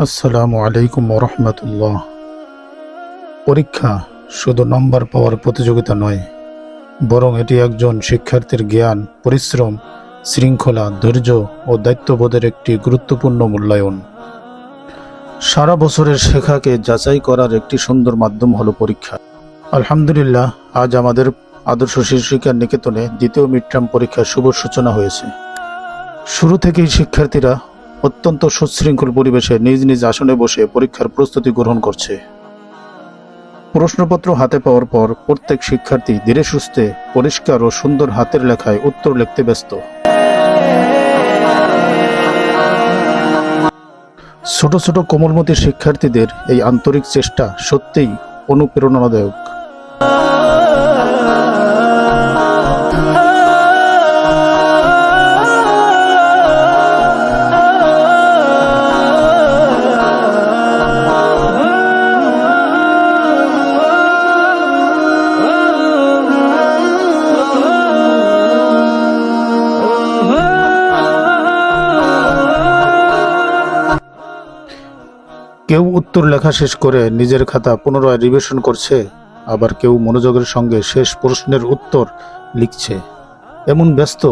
আসসালামু আলাইকুম ওরহমতুল্লাহ। পরীক্ষা শুধু নম্বর পাওয়ার প্রতিযোগিতা নয়, বরং এটি একজন শিক্ষার্থীর জ্ঞান, পরিশ্রম, শৃঙ্খলা, ধৈর্য ও দায়িত্ববোধের একটি গুরুত্বপূর্ণ মূল্যায়ন। সারা বছরের শেখাকে যাচাই করার একটি সুন্দর মাধ্যম হলো পরীক্ষা। আলহামদুলিল্লাহ, আজ আমাদের আদর্শ শিক্ষা নিকেতনে দ্বিতীয় মিডটার্ম পরীক্ষার শুভ সূচনা হয়েছে। শুরু থেকেই শিক্ষার্থীরা অত্যন্ত সুশৃঙ্খল পরিবেশে নিজ নিজ আসনে বসে পরীক্ষার প্রস্তুতি গ্রহণ করছে। প্রশ্নপত্র হাতে পাওয়ার পর প্রত্যেক শিক্ষার্থী ধীরে সুস্থে পরিষ্কার ও সুন্দর হাতের লেখায় উত্তর লিখতে ব্যস্ত। ছোট ছোট কোমলমতি শিক্ষার্থীদের এই আন্তরিক চেষ্টা সত্যিই অনুপ্রেরণাদায়ক। কেউ উত্তর লেখা শেষ করে নিজের খাতা পুনরায় রিভিশন করছে, আবার কেউ মনোযোগের সঙ্গে শেষ প্রশ্নের উত্তর লিখছে। এমন ব্যস্ত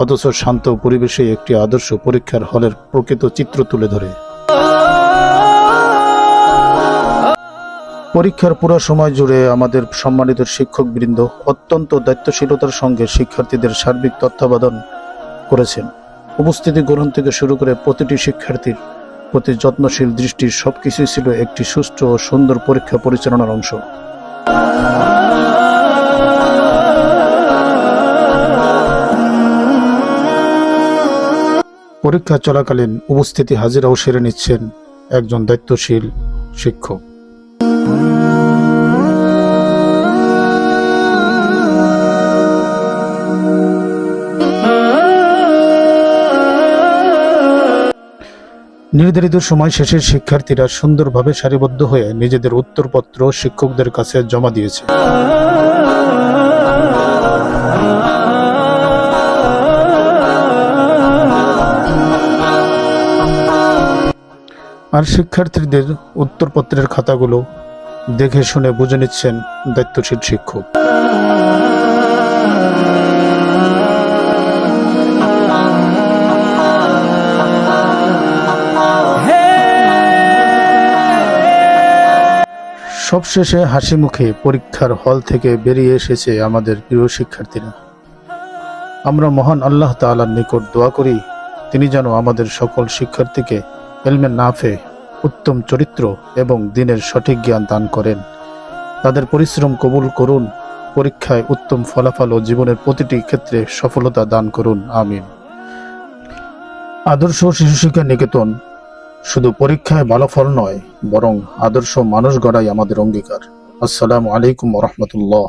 অথচ শান্ত পরিবেশে একটি আদর্শ পরীক্ষার হলের প্রকৃত চিত্র তুলে ধরে। পরীক্ষার পুরো সময় জুড়ে আমাদের সম্মানিত শিক্ষকবৃন্দ অত্যন্ত দায়িত্বশীলতার সঙ্গে শিক্ষার্থীদের সার্বিক তত্ত্বাবধান করেছেন। উপস্থিতি গ্রহণ থেকে শুরু করে প্রতিটি শিক্ষার্থীর প্রতি যত্নশীল দৃষ্টি সবকিছুই ছিল একটি সুষ্ঠু ও সুন্দর পরীক্ষা পরিচালনার অংশ। পরীক্ষা চলাকালীন উপস্থিতি হাজিরাও সেরে নিচ্ছেন একজন দায়িত্বশীল শিক্ষক। নির্ধারিত সময় শেষে শিক্ষার্থীরা সুন্দরভাবে সারিবদ্ধ হয়ে নিজেদের উত্তরপত্র শিক্ষকদের কাছে জমা দিয়েছে। আর শিক্ষার্থীদের উত্তরপত্রের খাতাগুলো দেখে শুনে বুঝে নিচ্ছেন দায়িত্বশীল শিক্ষক। সবশেষে হাসি মুখে পরীক্ষার হল থেকে বেরিয়ে এসেছে আমাদের প্রিয় শিক্ষার্থীরা। আমরা মহান আল্লাহ তাআলার নিকট দোয়া করি, তিনি যেন আমাদের সকল শিক্ষার্থীকে ইলমে নাফে, উত্তম চরিত্র এবং দ্বীনের সঠিক জ্ঞান দান করেন। তাদের পরিশ্রম কবুল করুন, পরীক্ষায় উত্তম ফলাফল ও জীবনের প্রতিটি ক্ষেত্রে সফলতা দান করুন। আমিন। আদর্শ শিশু শিক্ষা নিকেতন শুধু পরীক্ষায় ভালো ফল নয়, বরং আদর্শ মানুষ গড়াই আমাদের অঙ্গীকার। আসসালামু আলাইকুম ওয়া রাহমাতুল্লাহ।